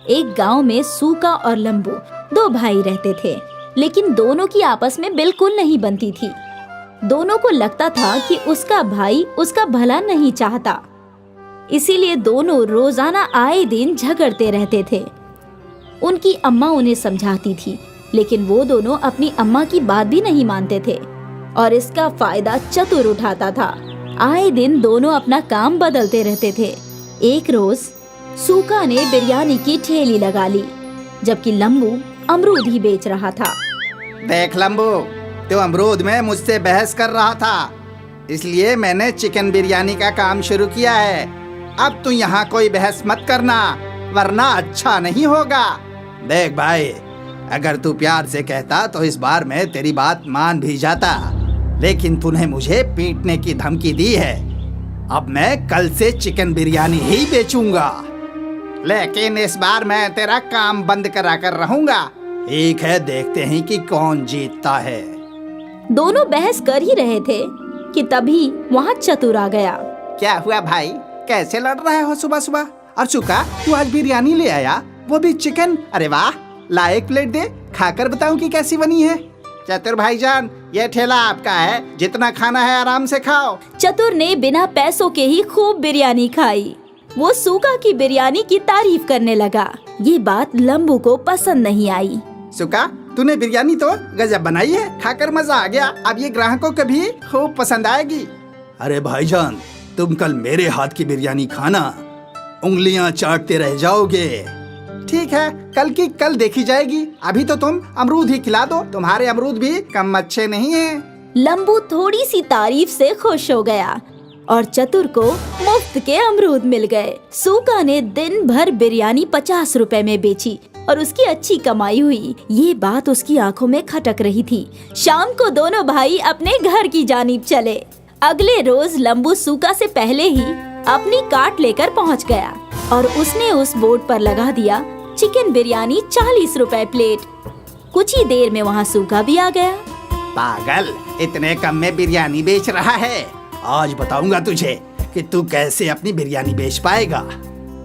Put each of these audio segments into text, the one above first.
एक गांव में सूका और लंबू दो भाई रहते थे, लेकिन दोनों की आपस में बिल्कुल नहीं बनती थी। दोनों को लगता था कि उसका भाई उसका भला नहीं चाहता, इसीलिए दोनों रोजाना आए दिन झगड़ते रहते थे। उनकी अम्मा उन्हें समझाती थी, लेकिन वो दोनों अपनी अम्मा की बात भी नहीं मानते थे और इसका फायदा चतुर उठाता था। आए दिन दोनों अपना काम बदलते रहते थे। एक रोज सूका ने बिरयानी की ठेली लगा ली, जबकि लंबू अमरूद ही बेच रहा था। देख लंबू, तू अमरूद में मुझसे बहस कर रहा था, इसलिए मैंने चिकन बिरयानी का काम शुरू किया है। अब तू यहाँ कोई बहस मत करना, वरना अच्छा नहीं होगा। देख भाई, अगर तू प्यार से कहता तो इस बार मैं तेरी बात मान भी जाता, लेकिन तूने मुझे पीटने की धमकी दी है। अब मैं कल से चिकन बिरयानी ही बेचूंगा, लेकिन इस बार मैं तेरा काम बंद करा कर रहूंगा। ठीक है, देखते हैं कि कौन जीतता है। दोनों बहस कर ही रहे थे कि तभी वहाँ चतुर आ गया। क्या हुआ भाई, कैसे लड़ रहे हो सुबह सुबह? और चुका, तू आज बिरयानी ले आया, वो भी चिकन? अरे वाह, ला एक प्लेट दे, खाकर बताऊं कि कैसी बनी है। चतुर भाईजान, ये ठेला आपका है, जितना खाना है आराम से खाओ। चतुर ने बिना पैसों के ही खूब बिरयानी खाई। वो सूका की बिरयानी की तारीफ करने लगा। ये बात लंबू को पसंद नहीं आई। सुका, तूने बिरयानी तो गजब बनाई है, खाकर मजा आ गया। अब ये ग्राहकों को भी खूब पसंद आएगी। अरे भाईजान, तुम कल मेरे हाथ की बिरयानी खाना, उंगलियां चाटते रह जाओगे। ठीक है, कल की कल देखी जाएगी। अभी तो तुम अमरूद ही खिला दो, तुम्हारे अमरूद भी कम अच्छे नहीं हैं। लंबू थोड़ी सी तारीफ से खुश हो गया और चतुर को मुफ्त के अमरूद मिल गए। सूका ने दिन भर बिरयानी 50 रुपए में बेची और उसकी अच्छी कमाई हुई। ये बात उसकी आंखों में खटक रही थी। शाम को दोनों भाई अपने घर की जानिब चले। अगले रोज लंबू सूका से पहले ही अपनी कार्ट लेकर पहुंच गया और उसने उस बोर्ड पर लगा दिया, चिकन बिरयानी 40 रुपए प्लेट। कुछ ही देर में वहाँ सूका भी आ गया। पागल, इतने कम में बिरयानी बेच रहा है? आज बताऊंगा तुझे कि तू कैसे अपनी बिरयानी बेच पाएगा।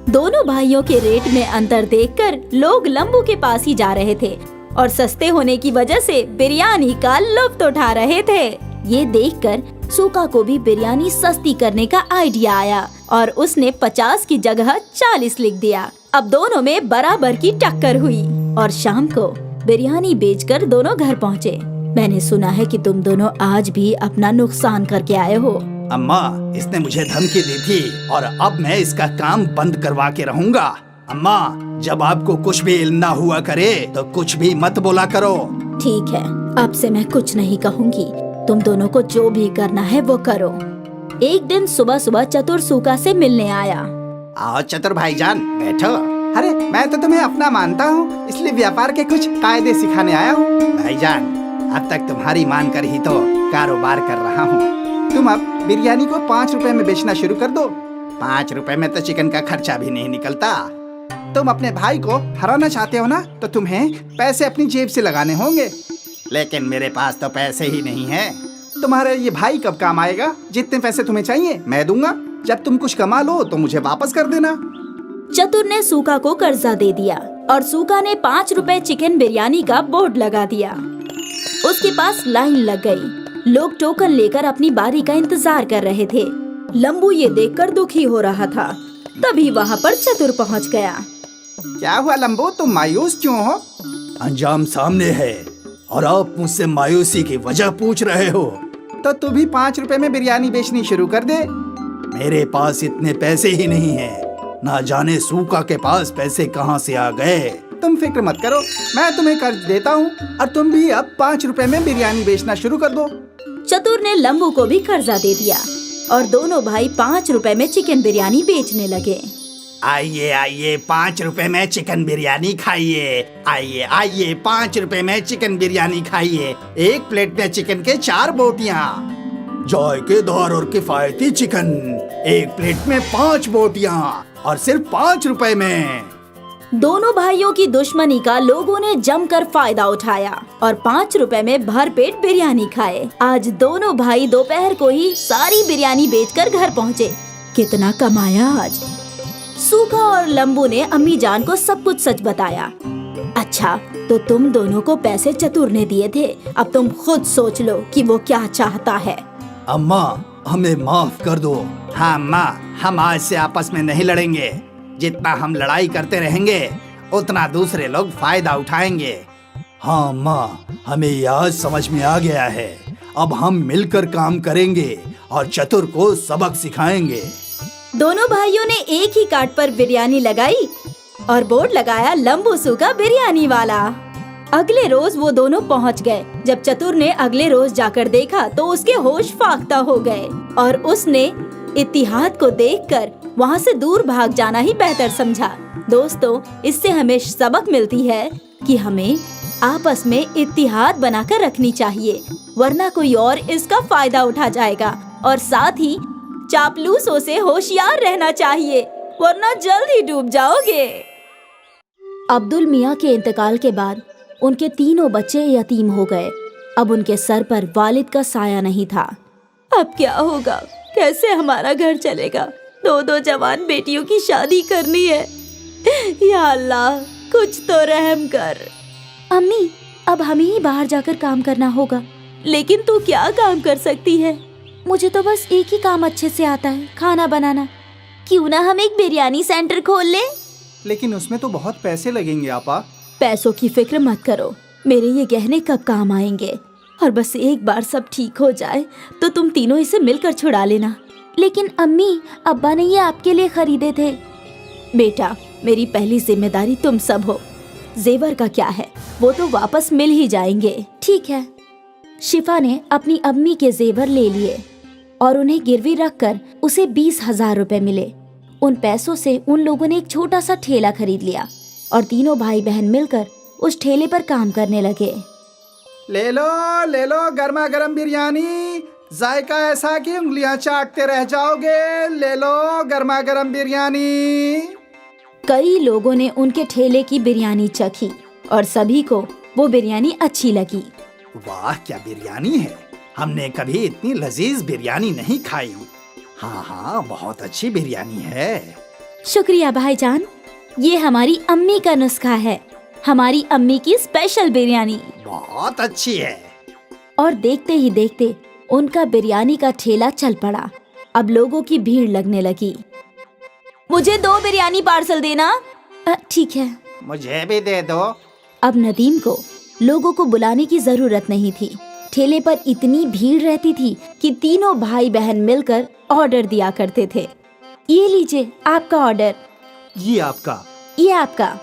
दोनों भाइयों के रेट में अंतर देखकर लोग लंबू के पास ही जा रहे थे और सस्ते होने की वजह से बिरयानी का लुत्फ उठा रहे थे। ये देखकर सूका को भी बिरयानी सस्ती करने का आइडिया आया और उसने 50 की जगह 40 लिख दिया। अब दोनों में बराबर की टक्कर हुई और शाम को बिरयानी बेचकर दोनों घर पहुँचे। मैंने सुना है कि तुम दोनों आज भी अपना नुकसान करके आए हो। अम्मा, इसने मुझे धमकी दी थी और अब मैं इसका काम बंद करवा के रहूंगा। अम्मा, जब आपको कुछ भी इल्म ना हुआ करे तो कुछ भी मत बोला करो। ठीक है, अब से मैं कुछ नहीं कहूँगी। तुम दोनों को जो भी करना है वो करो। एक दिन सुबह सुबह चतुर सूका से मिलने आया। आओ चतुर भाईजान, बैठो। अरे मैं तो तुम्हें अपना मानता हूँ, इसलिए व्यापार के कुछ कायदे सिखाने आया हूँ। भाईजान, अब तक तुम्हारी मान कर ही तो कारोबार कर रहा हूँ। तुम अब बिरयानी को 5 रुपए में बेचना शुरू कर दो। 5 रुपए में तो चिकन का खर्चा भी नहीं निकलता। तुम अपने भाई को हराना चाहते हो ना, तो तुम्हें पैसे अपनी जेब से लगाने होंगे। लेकिन मेरे पास तो पैसे ही नहीं है। तुम्हारा ये भाई कब काम आएगा? जितने पैसे तुम्हें चाहिए मैं दूंगा। जब तुम कुछ कमा लो तो मुझे वापस कर देना। चतुर ने सूका को कर्जा दे दिया और सूका ने 5 रुपए चिकन बिरयानी का बोर्ड लगा दिया। उसके पास लाइन लग गई। लोग टोकन लेकर अपनी बारी का इंतजार कर रहे थे। लंबू ये देखकर दुखी हो रहा था। तभी वहाँ पर चतुर पहुँच गया। क्या हुआ लंबू, तुम मायूस क्यों हो? अंजाम सामने है और आप मुझसे मायूसी की वजह पूछ रहे हो। तो तू भी 5 रुपए में बिरयानी बेचनी शुरू कर दे। मेरे पास इतने पैसे ही नहीं हैं। ना जाने सूका के पास पैसे कहाँ से आ गए। तुम फिक्र मत करो, मैं तुम्हें कर्ज देता हूँ और तुम भी अब 5 रुपए में बिरयानी बेचना शुरू कर दो। चतुर ने लंबू को भी कर्जा दे दिया और दोनों भाई 5 रुपए में चिकन बिरयानी बेचने लगे। आइए आइए, 5 रुपए में चिकन बिरयानी खाइए। आइए आइए, 5 रुपए में चिकन बिरयानी खाइए। एक प्लेट में चिकन के 4 बोटियाँ, जायकेदार और किफायती चिकन। एक प्लेट में 5 बोटियाँ और सिर्फ 5 रुपए में। दोनों भाइयों की दुश्मनी का लोगों ने जमकर फायदा उठाया और 5 रुपए में भरपेट बिरयानी खाए। आज दोनों भाई दोपहर को ही सारी बिरयानी बेचकर घर पहुँचे। कितना कमाया आज? सूखा और लंबू ने अम्मी जान को सब कुछ सच बताया। अच्छा, तो तुम दोनों को पैसे चतुर ने दिए थे, अब तुम खुद सोच लो कि वो क्या चाहता है। अम्मा, हमें माफ कर दो। हाँ अम्मा, हम आज से आपस में नहीं लड़ेंगे। जितना हम लड़ाई करते रहेंगे उतना दूसरे लोग फायदा उठाएंगे। हाँ अम्मा, हमें ये आज समझ में आ गया है। अब हम मिलकर काम करेंगे और चतुर को सबक सिखाएंगे। दोनों भाइयों ने एक ही कार्ड पर बिरयानी लगाई और बोर्ड लगाया लंबू सूखा बिरयानी वाला। अगले रोज वो दोनों पहुंच गए। जब चतुर ने अगले रोज जाकर देखा तो उसके होश फाख्ता हो गए और उसने इत्तिहाद को देखकर वहां से दूर भाग जाना ही बेहतर समझा। दोस्तों, इससे हमें सबक मिलती है कि हमें आपस में इत्तिहाद बनाकर रखनी चाहिए, वरना कोई और इसका फायदा उठा जाएगा। और साथ ही चापलूसों से होशियार रहना चाहिए, वरना जल्द ही डूब जाओगे। अब्दुल मियाँ के इंतकाल के बाद उनके तीनों बच्चे यतीम हो गए। अब उनके सर पर वालिद का साया नहीं था। अब क्या होगा? कैसे हमारा घर चलेगा? दो जवान बेटियों की शादी करनी है। या अल्लाह, कुछ तो रहम कर। अम्मी, अब हमें ही बाहर जाकर काम करना होगा। लेकिन तू क्या काम कर सकती है? मुझे तो बस एक ही काम अच्छे से आता है, खाना बनाना। क्यों ना हम एक बिरयानी सेंटर खोल ले? लेकिन उसमें तो बहुत पैसे लगेंगे आपा। पैसों की फिक्र मत करो, मेरे ये गहने कब काम आएंगे। और बस एक बार सब ठीक हो जाए तो तुम तीनों इसे मिलकर छुड़ा लेना। लेकिन अम्मी, अब्बा ने ये आपके लिए खरीदे थे। बेटा, मेरी पहली जिम्मेदारी तुम सब हो। जेवर का क्या है, वो तो वापस मिल ही जाएंगे। ठीक है। शिफा ने अपनी अम्मी के जेवर ले लिए और उन्हें गिरवी रखकर उसे 20,000 रुपए मिले। उन पैसों से उन लोगों ने एक छोटा सा ठेला खरीद लिया और तीनों भाई बहन मिलकर उस ठेले पर काम करने लगे। ले लो गर्मा गर्म बिरयानी, जायका ऐसा कि उंगलियां चाटते रह जाओगे। ले लो गर्मा गर्म बिरयानी। कई लोगों ने उनके ठेले की बिरयानी चखी और सभी को वो बिरयानी अच्छी लगी। वाह, क्या बिरयानी है! हमने कभी इतनी लजीज बिरयानी नहीं खाई। हाँ, बहुत अच्छी बिरयानी है। शुक्रिया भाईजान, ये हमारी अम्मी का नुस्खा है, हमारी अम्मी की स्पेशल बिरयानी। बहुत अच्छी है। और देखते ही देखते उनका बिरयानी का ठेला चल पड़ा। अब लोगों की भीड़ लगने लगी। मुझे 2 बिरयानी पार्सल देना। ठीक है। मुझे भी दे दो। अब नदीम को लोगों को बुलाने की जरूरत नहीं थी। ठेले पर इतनी भीड़ रहती थी कि तीनों भाई बहन मिलकर ऑर्डर दिया करते थे। ये लीजिए आपका ऑर्डर। ये आपका। ये आपका।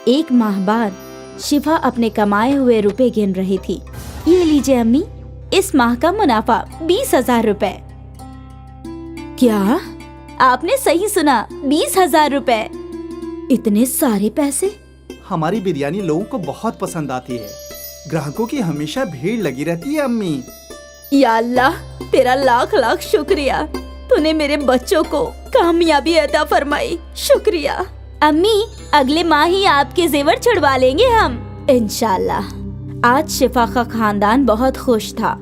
एक माह बाद शिफा अपने कमाए हुए रुपए गिन रही थी। ये लीजिए अम्मी, इस माह का मुनाफा 20,000 रुपए। क्या? आपने सही सुना, 20,000 रुपए। इतने सारे पैसे? हमारी बिरयानी लोगों को बहुत पसंद आती है। ग्राहकों की हमेशा भीड़ लगी रहती है अम्मी। या अल्लाह, तेरा लाख लाख शुक्रिया। तूने मेरे बच्चों को कामयाबी अता फरमाई। शुक्रिया। अम्मी, अगले माह ही आपके जेवर छुड़वा लेंगे हम, इंशाल्लाह। आज शिफा का खानदान बहुत खुश था।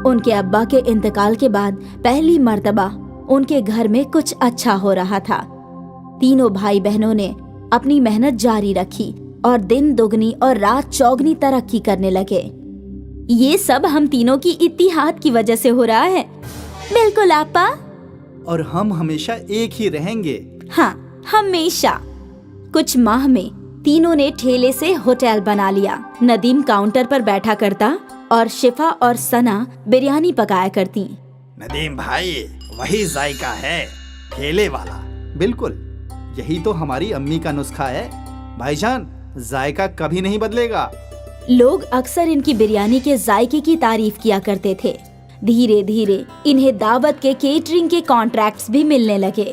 उनके अब्बा के इंतकाल के बाद पहली मर्तबा उनके घर में कुछ अच्छा हो रहा था। तीनों भाई बहनों ने अपनी मेहनत जारी रखी और दिन दुगनी और रात चौगनी तरक्की करने लगे। ये सब हम तीनों की इत्तिहाद की वजह से हो रहा है। बिल्कुल आपा। और हम हमेशा एक ही रहेंगे। हाँ, हमेशा। कुछ माह में तीनों ने ठेले से होटल बना लिया। नदीम काउंटर पर बैठा करता और शिफा और सना बिरयानी पकाया करती। नदीम भाई, वही जायका है, ठेले वाला। बिल्कुल, यही तो हमारी अम्मी का नुस्खा है। भाईजान, जायका कभी नहीं बदलेगा। लोग अक्सर इनकी बिरयानी के जायके की तारीफ किया करते थे। धीरे धीरे इन्हें दावत के केटरिंग के कॉन्ट्रैक्ट्स भी मिलने लगे।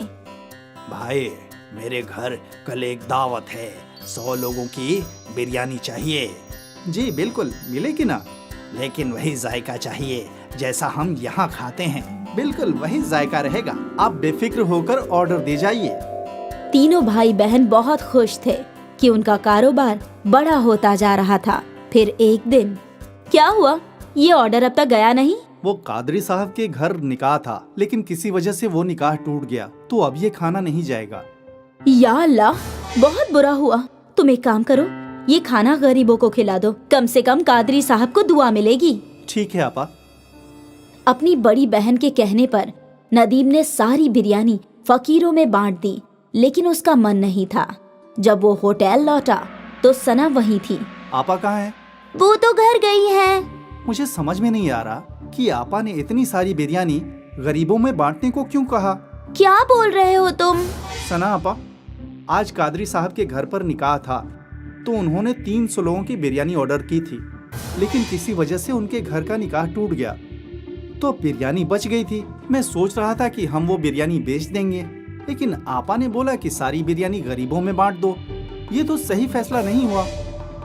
भाई, मेरे घर कल एक दावत है, 100 लोगों की बिरयानी चाहिए। जी बिल्कुल, मिलेगी ना। लेकिन वही जायका चाहिए जैसा हम यहाँ खाते हैं। बिल्कुल वही जायका रहेगा। आप बेफिक्र होकर ऑर्डर दे जाइए। तीनों भाई बहन बहुत खुश थे कि उनका कारोबार बड़ा होता जा रहा था। फिर एक दिन क्या हुआ? ये ऑर्डर अब तक गया नहीं। वो कादरी साहब के घर निकाह था, लेकिन किसी वजह से वो निकाह टूट गया, तो अब ये खाना नहीं जाएगा। या अल्लाह, बहुत बुरा हुआ। तुम एक काम करो, ये खाना गरीबों को खिला दो, कम से कम कादरी साहब को दुआ मिलेगी। ठीक है आपा। अपनी बड़ी बहन के कहने पर नदीम ने सारी बिरयानी फकीरों में बांट दी, लेकिन उसका मन नहीं था। जब वो होटल लौटा तो सना वहीं थी। आपा कहाँ है? वो तो घर गई है। मुझे समझ में नहीं आ रहा कि आपा ने इतनी सारी बिरयानी गरीबों में बांटने को क्यों कहा। क्या बोल रहे हो तुम? सना आपा, आज कादरी साहब के घर पर निकाह था, तो उन्होंने 300 लोगों की बिरयानी ऑर्डर की थी, लेकिन किसी वजह से उनके घर का निकाह टूट गया, तो बिरयानी बच गई थी। मैं सोच रहा था कि हम वो बिरयानी बेच देंगे, लेकिन आपा ने बोला कि सारी बिरयानी गरीबों में बांट दो। ये तो सही फैसला नहीं हुआ।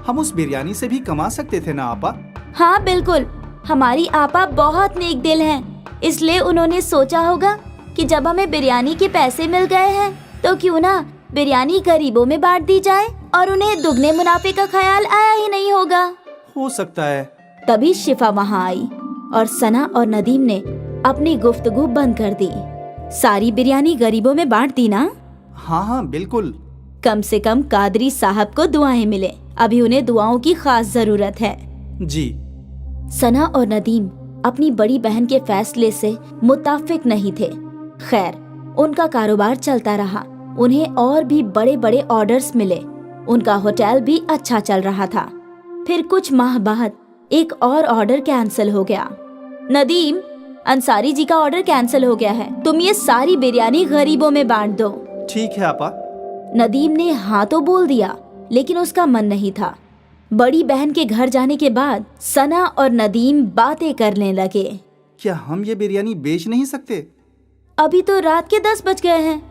हम उस बिरयानी से भी कमा सकते थे ना आपा? हाँ बिल्कुल, हमारी आपा बहुत नेक दिल हैं, इसलिए उन्होंने सोचा होगा कि जब हमें बिरयानी के पैसे मिल गए हैं तो क्यों ना बिरयानी गरीबों में बांट दी जाए, और उन्हें दुगने मुनाफे का ख्याल आया ही नहीं होगा। हो सकता है। तभी शिफा वहाँ आई और सना और नदीम ने अपनी गुफ्तगू बंद कर दी। सारी बिरयानी गरीबों में बांट दी ना? हाँ हाँ बिल्कुल। कम से कम कादरी साहब को दुआएं मिले, अभी उन्हें दुआओं की खास जरूरत है। जी। सना और नदीम अपनी बड़ी बहन के फैसले से मुत्ताफिक नहीं थे। खैर, उनका कारोबार चलता रहा, उन्हें और भी बड़े बड़े ऑर्डर्स मिले, उनका होटल भी अच्छा चल रहा था। फिर कुछ माह बाद एक और ऑर्डर कैंसिल हो गया। नदीम, अंसारी जी का ऑर्डर कैंसिल हो गया है, तुम ये सारी बिरयानी गरीबों में बांट दो। ठीक है आपा। नदीम ने हाँ तो बोल दिया, लेकिन उसका मन नहीं था। बड़ी बहन के घर जाने के बाद सना और नदीम बातें करने लगे। क्या हम ये बिरयानी बेच नहीं सकते? अभी तो रात के 10 बज गए हैं,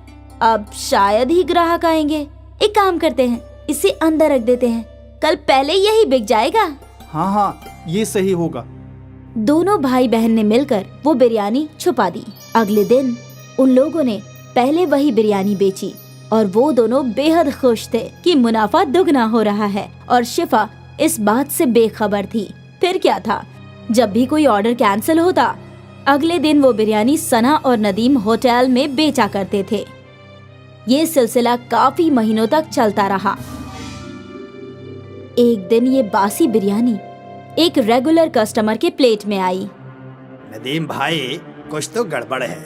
अब शायद ही ग्राहक आएंगे। एक काम करते हैं, इसे अंदर रख देते हैं, कल पहले यही बिक जाएगा। हाँ हाँ, ये सही होगा। दोनों भाई बहन ने मिलकर वो बिरयानी छुपा दी। अगले दिन उन लोगों ने पहले वही बिरयानी बेची और वो दोनों बेहद खुश थे कि मुनाफा दुगना हो रहा है, और शिफा इस बात से बेखबर थी। फिर क्या था, जब भी कोई ऑर्डर कैंसिल होता, अगले दिन वो बिरयानी सना और नदीम होटल में बेचा करते थे। ये सिलसिला काफी महीनों तक चलता रहा। एक दिन ये बासी बिरयानी एक रेगुलर कस्टमर के प्लेट में आई। नदीम भाई, कुछ तो गड़बड़ है,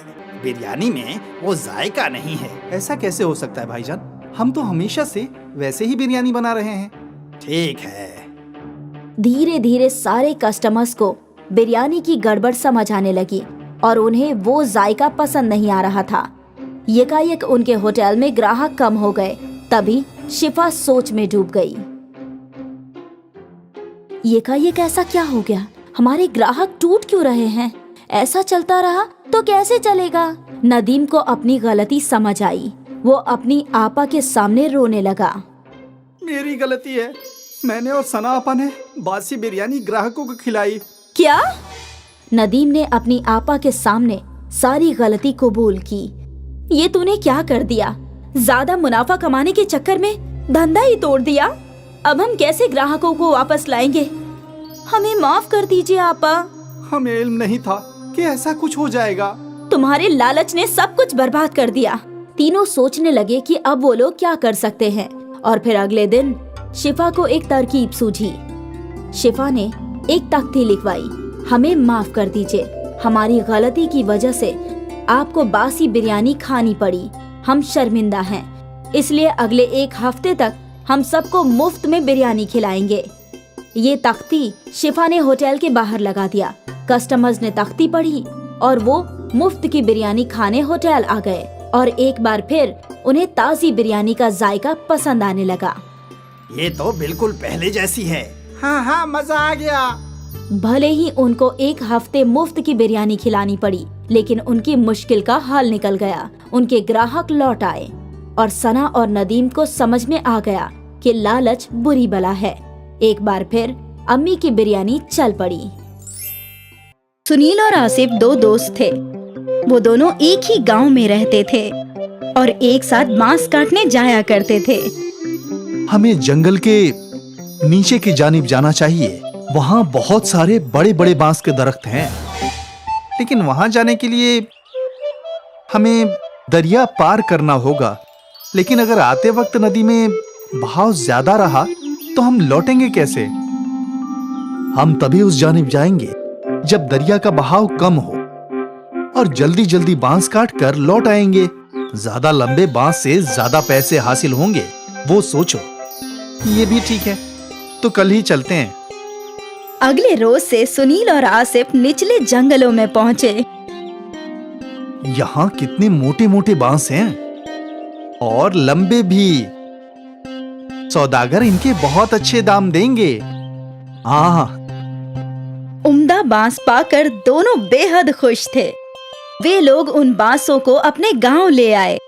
बिरयानी में वो जायका नहीं है। ऐसा कैसे हो सकता है भाईजान? हम तो हमेशा से वैसे ही बिरयानी बना रहे हैं। ठीक है। धीरे धीरे सारे कस्टमर्स को बिरयानी की गड़बड़ समझ आने लगी और उन्हें वो जायका पसंद नहीं आ रहा था। यकायक उनके होटल में ग्राहक कम हो गए। तभी शिफा सोच में डूब गई। यकायक ऐसा क्या हो गया? हमारे ग्राहक टूट क्यों रहे हैं? ऐसा चलता रहा तो कैसे चलेगा? नदीम को अपनी गलती समझ आई। वो अपनी आपा के सामने रोने लगा। मेरी गलती है, मैंने और सना आपा ने बासी बिरयानी ग्राहकों को खिलाई। क्या? नदीम ने अपनी आपा के सामने सारी गलती कबूल की। ये तूने क्या कर दिया? ज्यादा मुनाफा कमाने के चक्कर में धंधा ही तोड़ दिया। अब हम कैसे ग्राहकों को वापस लाएंगे? हमें माफ कर दीजिए आपा। हमें इल्म नहीं था कि ऐसा कुछ हो जाएगा। तुम्हारे लालच ने सब कुछ बर्बाद कर दिया। तीनों सोचने लगे कि अब वो लोग क्या कर सकते हैं, और फिर अगले दिन शिफा को एक तरकीब सूझी। शिफा ने एक तख्ती लिखवाई, हमें माफ कर दीजिए, हमारी गलती की वजह से आपको बासी बिरयानी खानी पड़ी, हम शर्मिंदा हैं, इसलिए अगले 1 हफ्ते तक हम सबको मुफ्त में बिरयानी खिलाएंगे। ये तख्ती शिफा ने होटल के बाहर लगा दिया। कस्टमर्स ने तख्ती पढ़ी और वो मुफ्त की बिरयानी खाने होटल आ गए, और एक बार फिर उन्हें ताज़ी बिरयानी का जायका पसंद आने लगा। ये तो बिल्कुल पहले जैसी है। हाँ हाँ, मजा आ गया। भले ही उनको 1 हफ्ते मुफ्त की बिरयानी खिलानी पड़ी, लेकिन उनकी मुश्किल का हल निकल गया। उनके ग्राहक लौट आए और सना और नदीम को समझ में आ गया कि लालच बुरी बला है। एक बार फिर अम्मी की बिरयानी चल पड़ी। सुनील और आसिफ 2 दोस्त थे। वो दोनों एक ही गांव में रहते थे और एक साथ बांस काटने जाया करते थे। हमें जंगल के नीचे की जानिब जाना चाहिए। वहाँ बहुत सारे बड़े बड़े बांस के दरख्त हैं, लेकिन वहाँ जाने के लिए हमें दरिया पार करना होगा। लेकिन अगर आते वक्त नदी में बहाव ज्यादा रहा तो हम लौटेंगे कैसे? हम तभी उस जानिब जाएंगे जब दरिया का बहाव कम हो और जल्दी जल्दी बांस काट कर लौट आएंगे। ज्यादा लंबे बांस से ज्यादा पैसे हासिल होंगे, वो सोचो। ये भी ठीक है, तो कल ही चलते हैं। अगले रोज से सुनील और आसिफ निचले जंगलों में पहुंचे। यहाँ कितने मोटे मोटे बांस हैं और लंबे भी। सौदागर इनके बहुत अच्छे दाम देंगे। हाँ, उम्दा बांस पाकर दोनों बेहद खुश थे। वे लोग उन बांसों को अपने गांव ले आए।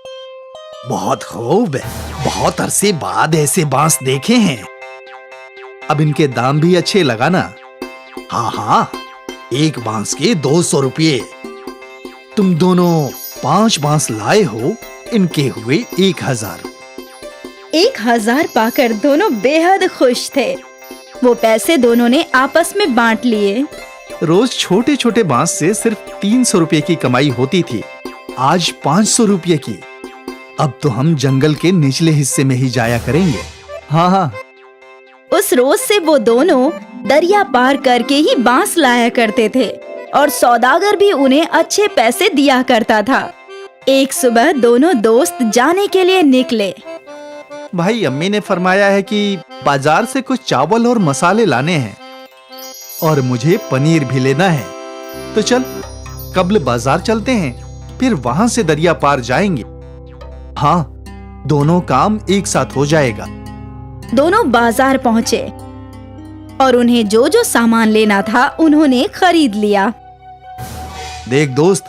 बहुत खूब, बहुत अरसे बाद ऐसे बांस देखे हैं। अब इनके दाम भी अच्छे लगाना। हाँ हाँ, एक बांस के 200 रुपये। तुम दोनों 5 बांस लाए हो, इनके हुए 1000। 1000 पाकर दोनों बेहद खुश थे। वो पैसे दोनों ने आपस में बांट लिए। रोज छोटे छोटे बांस से सिर्फ 300 रुपये की कमाई होती थी, आज 500 रुपये की। अब तो हम जंगल के निचले हिस्से में ही जाया करेंगे। हाँ हाँ, उस रोज से वो दोनों दरिया पार करके ही बांस लाया करते थे और सौदागर भी उन्हें अच्छे पैसे दिया करता था। एक सुबह दोनों दोस्त जाने के लिए निकले। भाई, अम्मी ने फरमाया है कि बाजार से कुछ चावल और मसाले लाने हैं और मुझे पनीर भी लेना है। तो चल कब्ल बाजार चलते हैं, फिर वहां से दरिया पार जाएंगे। हाँ, दोनों काम एक साथ हो जाएगा। दोनों बाजार पहुँचे और उन्हें जो जो सामान लेना था उन्होंने खरीद लिया। देख दोस्त,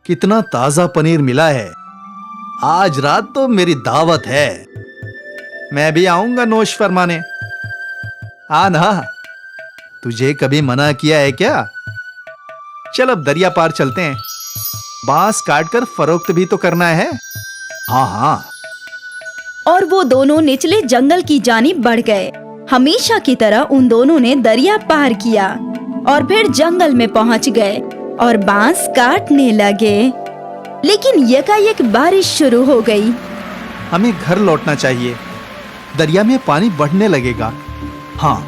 कितना ताजा पनीर मिला है। आज रात तो मेरी दावत है। मैं भी आऊंगा नोश फरमाने। आ ना, तुझे कभी मना किया है क्या? चल अब दरिया पार चलते हैं। बांस काटकर फरोख्त भी तो करना है। हाँ हाँ। और वो दोनों निचले जंगल की जानिब बढ़ गए। हमेशा की तरह उन दोनों ने दरिया पार किया और फिर जंगल में पहुंच गए और बांस काटने लगे। लेकिन यकायक बारिश शुरू हो गई। हमें घर लौटना चाहिए, दरिया में पानी बढ़ने लगेगा। हाँ,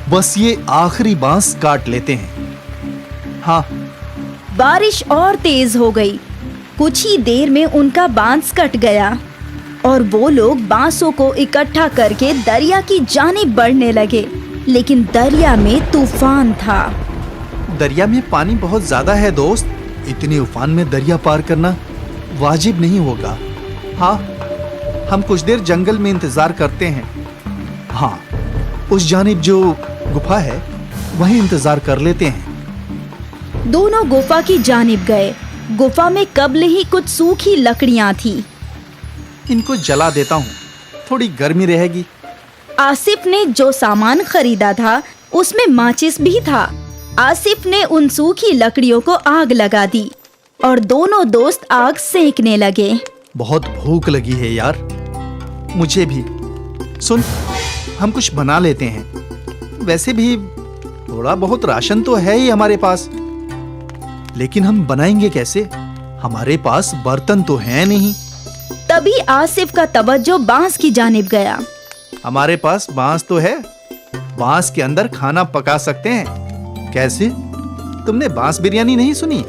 बस ये आखिरी बांस काट लेते हैं। हाँ। बारिश और तेज हो गई। कुछ ही देर में उनका बांस कट गया और वो लोग बांसों को इकट्ठा करके दरिया की जानिब बढ़ने लगे। लेकिन दरिया में तूफान था। दरिया में पानी बहुत ज्यादा है दोस्त। इतने उफान में दरिया पार करना वाजिब नहीं होगा। हाँ, हम कुछ देर जंगल में इंतजार करते हैं। हाँ, उस जानिब जो गुफा है वहीं इंतजार कर लेते हैं। दोनों गुफा की जानिब गए। गुफा में कब्ल ही कुछ सूखी लकड़ियां थी। इनको जला देता हूँ, थोड़ी गर्मी रहेगी। आसिफ ने जो सामान खरीदा था उसमें माचिस भी था। आसिफ ने उन सूखी लकड़ियों को आग लगा दी और दोनों दोस्त आग सेंकने लगे। बहुत भूख लगी है यार, मुझे भी। सुन, हम कुछ बना लेते हैं। वैसे भी थोड़ा बहुत राशन तो है ही हमारे पास, लेकिन हम बनाएंगे कैसे? हमारे पास बर्तन तो है नहीं। तभी आसिफ का तवज्जो बांस की जानिब गया। हमारे पास बांस तो है, बांस के अंदर खाना पका सकते हैं। कैसे? तुमने बांस बिरयानी नहीं सुनी?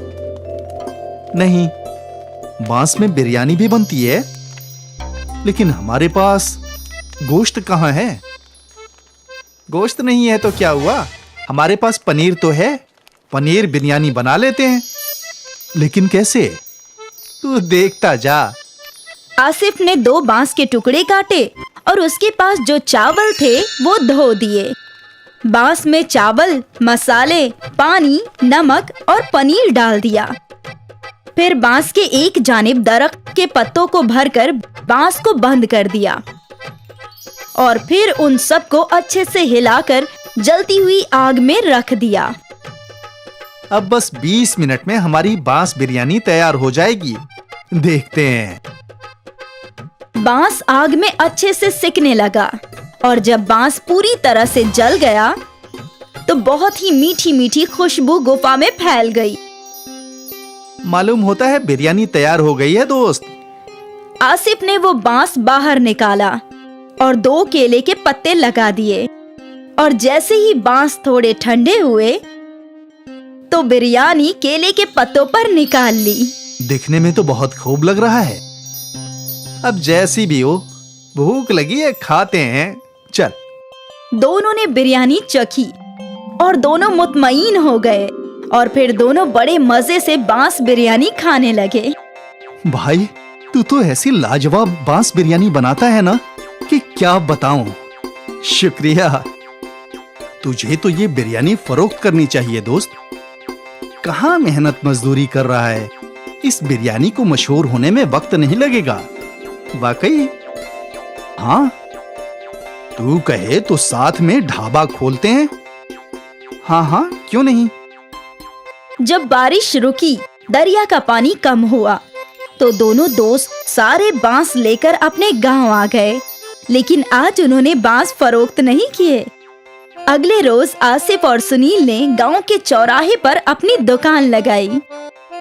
नहीं, बांस में बिरयानी भी बनती है, लेकिन हमारे पास गोश्त कहाँ है? गोश्त नहीं है तो क्या हुआ, हमारे पास पनीर तो है। पनीर बिरयानी बना लेते हैं। लेकिन कैसे? तू देखता जा। आसिफ ने 2 बांस के टुकड़े काटे और उसके पास जो चावल थे वो धो दिए। बांस में चावल, मसाले, पानी, नमक और पनीर डाल दिया। फिर बांस के एक जानिब दरख्त के पत्तों को भरकर बांस को बंद कर दिया और फिर उन सबको अच्छे से हिलाकर जलती हुई आग में रख दिया। अब बस 20 मिनट में हमारी बांस बिरयानी तैयार हो जाएगी। देखते हैं। बांस आग में अच्छे से सिकने लगा और जब बांस पूरी तरह से जल गया तो बहुत ही मीठी मीठी खुशबू गुफा में फैल गई। मालूम होता है बिरयानी तैयार हो गई है दोस्त। आसिफ ने वो बांस बाहर निकाला और 2 केले के पत्ते लगा दिए, और जैसे ही बांस थोड़े ठंडे हुए तो बिरयानी केले के पत्तों पर निकाल ली। दिखने में तो बहुत खूब लग रहा है। अब जैसी भी हो, भूख लगी है, खाते हैं। चल। दोनों ने बिरयानी चखी और दोनों मुतमईन हो गए, और फिर दोनों बड़े मजे से बांस बिरयानी खाने लगे। भाई, तू तो ऐसी लाजवाब बांस बिरयानी बनाता है ना कि क्या बताऊं। शुक्रिया। तुझे तो ये बिरयानी फरोख्त करनी चाहिए दोस्त। कहाँ मेहनत मजदूरी कर रहा है। इस बिरयानी को मशहूर होने में वक्त नहीं लगेगा। वाकई। हाँ, तू कहे तो साथ में ढाबा खोलते हैं। हाँ हाँ, क्यों नहीं। जब बारिश रुकी, दरिया का पानी कम हुआ, तो दोनों दोस्त सारे बांस लेकर अपने गांव आ गए। लेकिन आज उन्होंने बांस फरोख्त नहीं किए। अगले रोज आसिफ और सुनील ने गांव के चौराहे पर अपनी दुकान लगाई।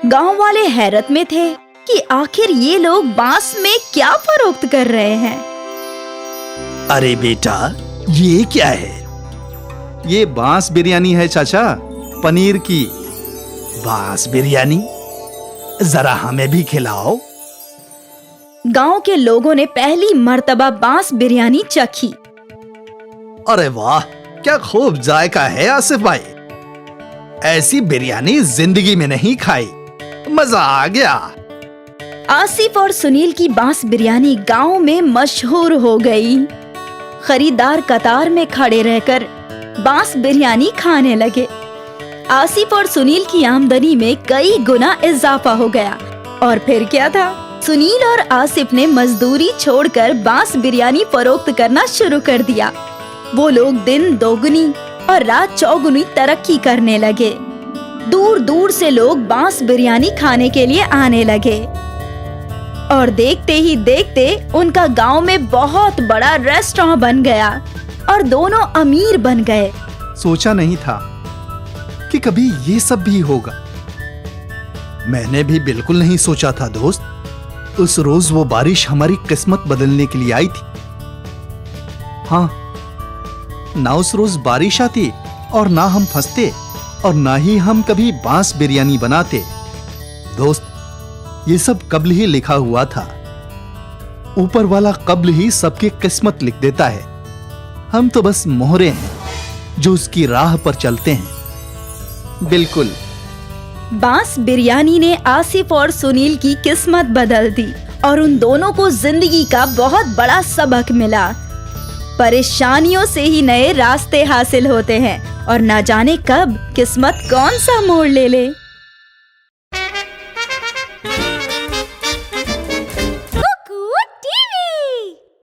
गांव वाले हैरत में थे कि आखिर ये लोग बांस में क्या फरोख्त कर रहे हैं। अरे बेटा, ये क्या है। ये बांस बिरयानी है चाचा, पनीर की। बांस बिरयानी, जरा हमें भी खिलाओ। गांव के लोगों ने पहली मर्तबा बांस बिरयानी चखी। अरे वाह, क्या खूब जायका है आसिफ भाई। ऐसी बिरयानी जिंदगी में नहीं खाई। मजा आ गया। आसिफ और सुनील की बांस बिरयानी गांव में मशहूर हो गई। खरीदार कतार में खड़े रहकर बांस बिरयानी खाने लगे। आसिफ और सुनील की आमदनी में कई गुना इजाफा हो गया। और फिर क्या था, सुनील और आसिफ ने मजदूरी छोड़कर बांस बिरयानी फरोख्त करना शुरू कर दिया। वो लोग दिन दोगुनी और रात चौगुनी तरक्की करने लगे। दूर दूर से लोग बांस बिरयानी खाने के लिए आने लगे, और देखते ही देखते उनका गांव में बहुत बड़ा रेस्टोरेंट बन गया और दोनों अमीर बन गए। सोचा नहीं था कि कभी ये सब भी होगा। मैंने भी बिल्कुल नहीं सोचा था दोस्त। उस रोज वो बारिश हमारी किस्मत बदलने के लिए आई थी। हाँ, ना उस रोज बारिश आती और ना हम फंसते और ना ही हम कभी बांस बिरयानी बनाते। दोस्त, ये सब कब्ल ही लिखा हुआ था। ऊपर वाला कब्ल ही सबकी किस्मत लिख देता है। हम तो बस मोहरे हैं जो उसकी राह पर चलते हैं। बिल्कुल। बांस बिरयानी ने आसिफ और सुनील की किस्मत बदल दी, और उन दोनों को जिंदगी का बहुत बड़ा सबक मिला। परेशानियों से ही नए रास्ते हासिल होते हैं, और न जाने कब किस्मत कौन सा मोड़ ले ले।